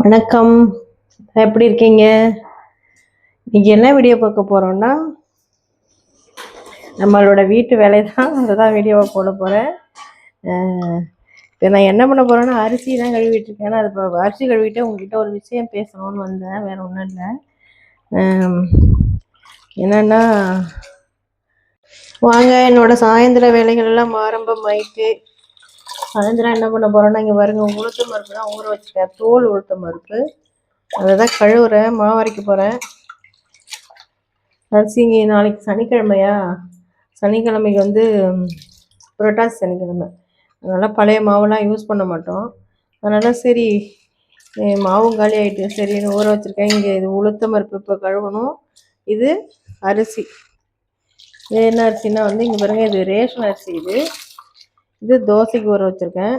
வணக்கம். எப்படி இருக்கீங்க? இன்னைக்கு என்ன வீடியோ பார்க்க போறோம்னா, நம்மளோட வீட்டு வேலை தான். அதுதான் வீடியோவா போட போறேன். இப்போ நான் என்ன பண்ண போறேன்னா, அரிசி தான் கழுவிட்டு இருக்கேன். ஏன்னா, அது இப்போ அரிசி கழுவிட்டு உங்ககிட்ட ஒரு விஷயம் பேசணும்னு வந்தேன். வேற ஒன்றும் இல்லை. என்னன்னா, வாங்க என்னோட சாயந்தர வேலைகள் எல்லாம் ஆரம்பமாயிட்டு. சாயந்தரம் என்ன பண்ண போறோம்னா, இங்கே பாருங்க, உளுத்தம் பருப்பு தான் ஊற வச்சுட்டேன். தோல் உளுத்தம் பருப்பு. அதை தான் கழுவுறேன், மாவு அரைக்க போகிறேன். அரிசி நாளைக்கு சனிக்கிழமையா, சனிக்கிழமைக்கு வந்து புரட்டாசி சனிக்கிழமை, அதனால் பழைய மாவுலாம் யூஸ் பண்ண மாட்டோம். அதனால் சரி, மாவும் காலி ஆகிட்டு, சரின்னு ஊற வச்சுருக்கேன். இங்கே இது உளுத்தம் பருப்பு இப்போ கழுவணும். இது அரிசி. இது என்ன அரிசின்னா வந்து இங்கே பாருங்கள், இது ரேஷன் அரிசி. இது தோசைக்கு ஊற வச்சுருக்கேன்.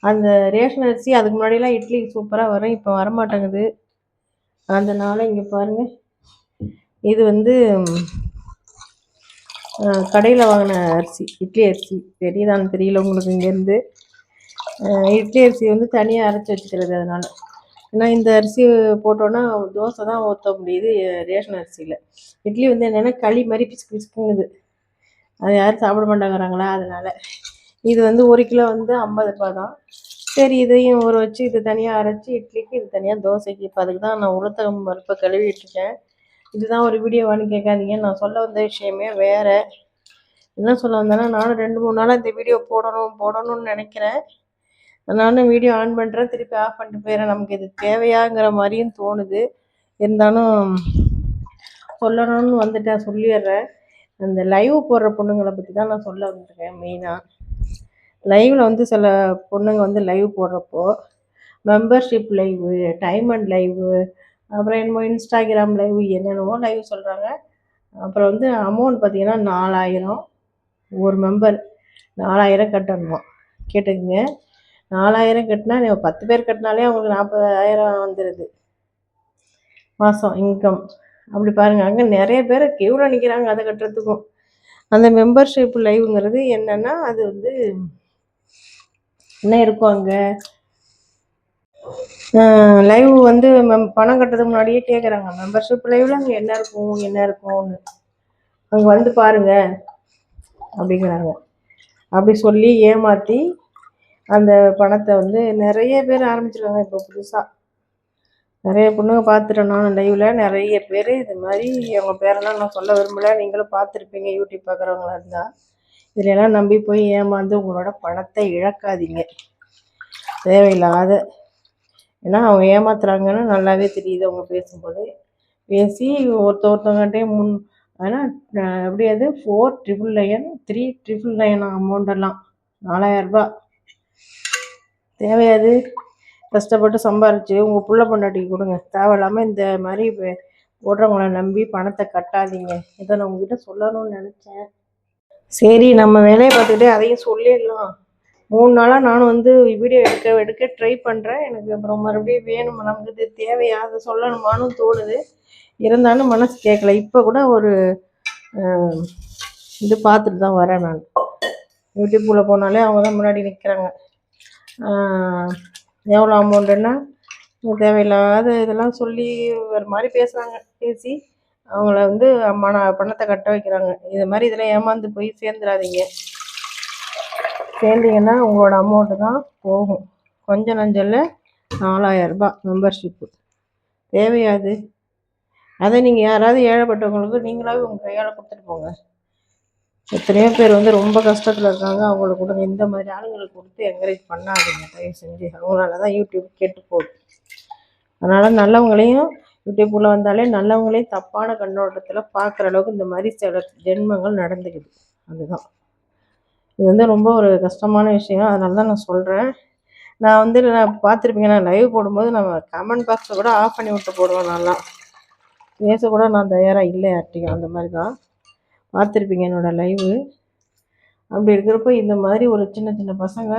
அந்த ரேஷன் அரிசி அதுக்கு முன்னாடிலாம் இட்லிக்கு சூப்பராக வரும், இப்போ வரமாட்டேங்குது. அதனால் இங்கே பாருங்கள், இது வந்து கடையில் வாங்கின அரிசி, இட்லி அரிசி. தெரியுதான்னு தெரியல உங்களுக்கு. இங்கேருந்து இட்லி அரிசி வந்து தனியாக அரைச்சி வச்சுக்கிறது. அதனால் ஏன்னா இந்த அரிசி போட்டோன்னா தோசை தான் ஊற்ற முடியுது ரேஷன் அரிசியில். இட்லி வந்து என்னென்னா களி மாதிரி பிசுக்கு பிசுக்குங்குது, அது யாரும் சாப்பிட மாட்டாங்கிறாங்களா. அதனால் இது வந்து 1 கிலோ வந்து 50 ரூபா தான். சரி, இதையும் ஊற வச்சு இது தனியாக அரைச்சி இட்லிக்கு, இது தனியாக தோசைக்கு. இப்போ அதுக்கு தான் நான் உளுத்தம் பருப்பை கழுவிட்டுருக்கேன். இதுதான் ஒரு வீடியோவானு கேட்காதீங்க. நான் சொல்ல வந்த விஷயமே வேறு. என்ன சொல்ல வந்தேன்னா, நானும் 2-3 நாளாக இந்த வீடியோ போடணும்னு நினைக்கிறேன். நானும் வீடியோ ஆன் பண்ணுறேன், திருப்பி ஆஃப் பண்ணிட்டு போயிடுறேன். நமக்கு இது தேவையாங்கிற மாதிரியும் தோணுது. இருந்தாலும் சொல்லணும்னு வந்துட்டேன், சொல்லிடுறேன். அந்த லைவ் போடுற பொண்ணுங்களை பற்றி தான் நான் சொல்ல வந்துருக்கேன். மெயினாக லைவில் வந்து சில பொண்ணுங்க வந்து லைவ் போடுறப்போ மெம்பர்ஷிப் லைவு, டைமண்ட் லைவு, அப்புறம் என்னமோ இன்ஸ்டாகிராம் லைவ், என்னென்னவோ லைவ் சொல்கிறாங்க. அப்புறம் வந்து அமௌண்ட் பார்த்திங்கன்னா 4000, ஒரு மெம்பர் 4000 கட்டணுமா. கேட்டுக்குங்க, 4000 கட்டினா 10 பேர் கட்டினாலே அவங்களுக்கு 40,000 வந்துடுது மாதம் இன்கம். அப்படி பாருங்கள், அங்கே நிறைய பேர் கியூவில் நிற்கிறாங்க அதை கட்டுறதுக்கும். அந்த மெம்பர்ஷிப் லைவுங்கிறது என்னென்னா, அது வந்து என்ன இருக்கும், அங்கே லைவ் வந்து பணம் கட்டுறதுக்கு முன்னாடியே கேட்குறாங்க, மெம்பர்ஷிப் லைவில் அங்கே என்ன இருக்கும்னு அங்கே வந்து பாருங்க அப்படிங்கிறாங்க. அப்படி சொல்லி ஏமாற்றி அந்த பணத்தை வந்து நிறைய பேர் ஆரம்பிச்சிருக்காங்க. இப்போ புதுசாக நிறைய பொண்ணுங்க பார்த்துட்டேன் நான் லைவில். நிறைய பேர் இது மாதிரி, அவங்க பேரெல்லாம் நான் சொல்ல விரும்பலை, நீங்களும் பார்த்துருப்பீங்க யூடியூப் பார்க்குறவங்களா இருந்தால். இதிலெல்லாம் நம்பி போய் ஏமாந்து உங்களோட பணத்தை இழக்காதீங்க தேவையில்லாத. ஏன்னா அவங்க ஏமாத்துறாங்கன்னு நல்லாவே தெரியுது அவங்க பேசும்போது. பேசி ஒருத்தவங்ககிட்டையும் ஆனால் எப்படியாது 4999 3999 அமௌண்டெல்லாம் 4000 ரூபா தேவையாது. கஷ்டப்பட்டு சம்பாரிச்சு உங்கள் புள்ள பொண்டாட்டிக்கு கொடுங்க. தேவையில்லாமல் இந்த மாதிரி போடுறவங்கள நம்பி பணத்தை கட்டாதீங்க. இதை நான் உங்ககிட்ட சொல்லணும்னு நினச்சேன். சரி, நம்ம வேலையை பார்த்துக்கிட்டே அதையும் சொல்லிடலாம். 3 நாளாக நானும் வந்து வீடியோ எடுக்க ட்ரை பண்ணுறேன். எனக்கு அப்புறம் மறுபடியும் வேணும், நமக்கு இது தேவையா, அதை சொல்லணுமான்னு தோணுது. இருந்தாலும் மனசு கேட்கல. இப்போ கூட ஒரு இது பார்த்துட்டு தான் வரேன் நான். யூடியூப்பில் போனாலே அவங்க தான் முன்னாடி நிற்கிறாங்க. எவ்வளோ அமௌண்ட்டுன்னா தேவையில்லாத இதெல்லாம் சொல்லி ஒரு மாதிரி பேசுகிறாங்க. பேசி அவங்கள வந்து பணத்தை கட்ட வைக்கிறாங்க. இது மாதிரி இதில் ஏமாந்து போய் சேர்ந்துடாதீங்க. சேர்ந்தீங்கன்னா உங்களோட அமௌண்ட்டு தான் போகும். கொஞ்சம் நஞ்சல்ல 4000 ரூபா மெம்பர்ஷிப்பு தேவையாது. அதை நீங்கள் யாராவது ஏழைப்பட்டவங்களுக்கு நீங்களாவே உங்கள் கையால் கொடுத்துட்டு போங்க. எத்தனையோ பேர் வந்து ரொம்ப கஷ்டத்தில் இருக்காங்க, அவங்களுக்கு கொடுங்க. இந்த மாதிரி ஆளுங்களுக்கு கொடுத்து என்கரேஜ் பண்ணாதீங்க தயவு செஞ்சு. அவங்களால தான் யூடியூப் கெட்டு போகுது. அதனால் நல்லவங்களையும் யூடியூப்பில் வந்தாலே நல்லவங்களையும் தப்பான கண்ணோட்டத்தில் பார்க்குற அளவுக்கு இந்த மாதிரி சில ஜென்மங்கள் நடந்துக்குது. அதுதான் இது வந்து ரொம்ப ஒரு கஷ்டமான விஷயம். அதனால தான் நான் சொல்கிறேன். நான் வந்து பார்த்துருப்பீங்க, நான் லைவ் போடும்போது நம்ம கமெண்ட் பாக்ஸை கூட ஆஃப் பண்ணி விட்டு போடுவேன். நல்லா பேசக்கூட நான் தயாராக இல்லை யார்ட்டையும். அந்த மாதிரி தான் பார்த்துருப்பீங்க என்னோடய லைவு. அப்படி இருக்கிறப்போ இந்த மாதிரி ஒரு சின்ன சின்ன பசங்க,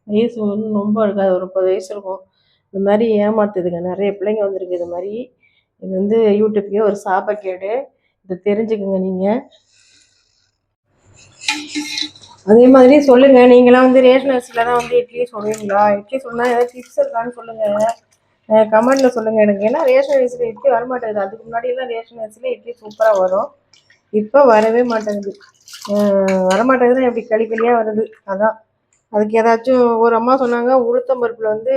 வயசு வந்து ரொம்ப இருக்காது, ஒரு 30 வயசு இருக்கும், இந்த மாதிரி ஏமாத்துதுங்க. நிறைய பிள்ளைங்க வந்திருக்கு இது மாதிரி. இது வந்து யூடியூப்லேயே ஒரு சாபக்கேடு. இதை தெரிஞ்சுக்குங்க நீங்கள். அதே மாதிரி சொல்லுங்கள், நீங்களாம் வந்து ரேஷன் அரிசியில் தான் வந்து இட்லி சொல்லுவீங்களா? இட்லி சொன்னால் ஏதாவது டிப்ஸ் இருக்கான்னு சொல்லுங்கள். கமெண்ட்டில் சொல்லுங்கள் எனக்கு. ஏன்னா ரேஷன் அரிசியில் இட்லி வரமாட்டேங்குது. அதுக்கு முன்னாடியெல்லாம் ரேஷன் அரிசியில் இட்லி சூப்பராக வரும். இப்போ வரவே மாட்டேங்குது. வரமாட்டேங்குதுன்னா எப்படி களி களியாக வருது. அதான் அதுக்கு ஏதாச்சும் ஒரு அம்மா சொன்னாங்க, உளுத்தம் பருப்பில் வந்து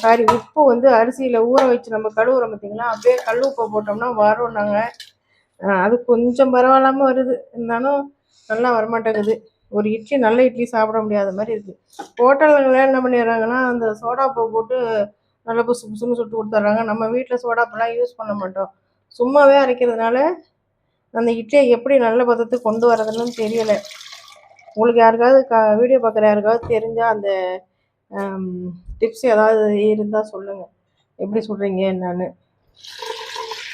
சாரி உப்பு வந்து அரிசியில் ஊற வச்சு நம்ம கழுவுறோம் பார்த்தீங்களா, அப்படியே கல் உப்பை போட்டோம்னா வரும்னாங்க. அது கொஞ்சம் பரவாயில்லாமல் வருது. இருந்தாலும் நல்லா வரமாட்டேங்குது. ஒரு இட்லி நல்ல இட்லி சாப்பிட முடியாத மாதிரி இருக்குது. ஹோட்டலுங்களாம் என்ன பண்ணிடுறாங்கன்னா, அந்த சோடாப்பை போட்டு நல்லா புசு புசுன்னு சுட்டு கொடுத்துட்றாங்க. நம்ம வீட்டில் சோடாப்பெல்லாம் யூஸ் பண்ண மாட்டோம். சும்மாவே அரைக்கிறதுனால அந்த இட்லியை எப்படி நல்ல பதத்துக்கு கொண்டு வரதுன்னு தெரியலை. உங்களுக்கு யாருக்காவது வீடியோ பார்க்குற யாருக்காவது தெரிஞ்சால் அந்த டிப்ஸ் ஏதாவது இருந்தால் சொல்லுங்கள். எப்படி சொல்கிறீங்க என்னன்னு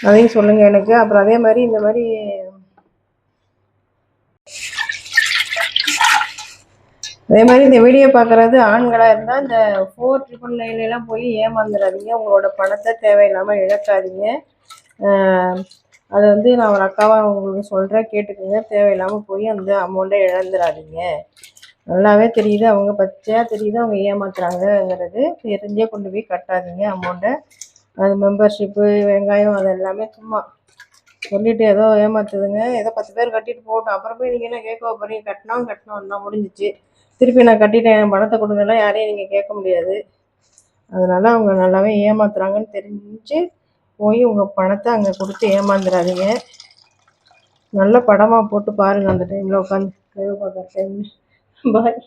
அதையும் சொல்லுங்கள் எனக்கு. அப்புறம் அதே மாதிரி இந்த மாதிரி இந்த வீடியோ பார்க்குறது ஆண்களாக இருந்தால் இந்த 4999 போய் ஏமாந்துடாதீங்க. உங்களோட பணத்தை தேவையில்லாமல் இழக்காதீங்க. அதை வந்து நான் ஒரு அக்காவாக உங்களுக்கு சொல்கிறேன், கேட்டுக்கோங்க. தேவையில்லாமல் போய் அந்த அமௌண்ட்டை இழந்துடாதீங்க. நல்லாவே தெரியுது, அவங்க பச்சையாக தெரியுது அவங்க ஏமாத்துறாங்கங்கிறது. தெரிஞ்சே கொண்டு போய் கட்டாதீங்க அமௌண்ட்டை. அது மெம்பர்ஷிப்பு வெங்காயம் அது எல்லாமே சும்மா சொல்லிவிட்டு ஏதோ ஏமாத்துதுங்க. ஏதோ 10 பேர் கட்டிட்டு போகட்டும். அப்புறம் போய் நீங்கள் என்ன கேட்க போகிறீங்க? கட்டணும் தான் முடிஞ்சிச்சு. திருப்பி நான் கட்டிட்டேன் என் பணத்தை கொடுங்கலாம் யாரையும் நீங்கள் கேட்க முடியாது. அதனால் அவங்க நல்லாவே ஏமாத்துறாங்கன்னு தெரிஞ்சு போய் உங்கள் பணத்தை அங்கே கொடுத்து ஏமாந்துடாதீங்க. நல்ல படமாக போட்டு பாருங்கள் அந்த டைமில் உட்காந்து லைவ் பார்க்குற டைமில். பாய்.